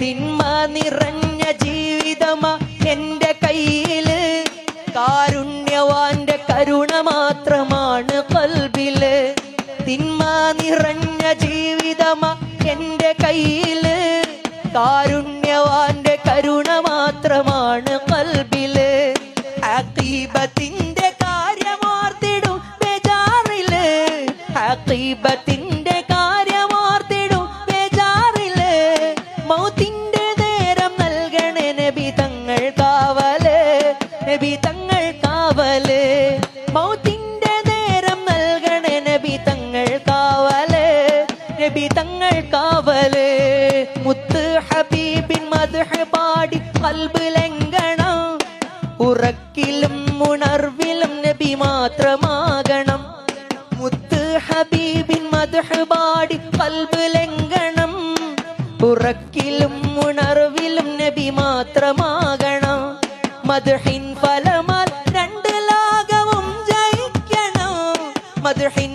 തിന്മ നിറഞ്ഞ ജീവിതമാ എന്റെ കയ്യില്, കാരുണ്യവാന്റെ കരുണ മാത്രമാണ് ഖൽബില്. തിന്മ നിറഞ്ഞ ജീവിതമാ എന്റെ കയ്യില്, കാരുണ്യവാന്റെ കരുണ മാത്രമാണ് ഖൽബില്. അഖീബത്തിന്റെ കാര്യമോർത്തിടും ബേജാറില്, അഖീബത്തിന്റെ കാര്യമോർത്തിടും ബേജാറില്. മൗത്തിന്റെ നേരം നൽകണേ നബി തങ്ങൾ കാവല്, നബി തങ്ങൾ കാവല്. മൗത്തിന്റെ നേരം നൽകണേ നബി തങ്ങൾ കാവല്, നബി തങ്ങൾ കാവല്. മുത്ത് ഹബീബിൻ മദ്ഹ് പാടി ഖൽബ് ലംഘണം, ഉറക്കിലും ഉണർവിലും നബി മാത്രമാകണം. മുത്ത് ഹബീബിൻ മദ്ഹ് പാടി ഖൽബ് ലംഘനം, ഉറക്കിലും ഉണർവിലും നബി മാത്രമാകണം. മദ്ഹിൻ ഫലമാൽ രണ്ട് ലോകവും ജയിക്കണം, മദ്ഹിൻ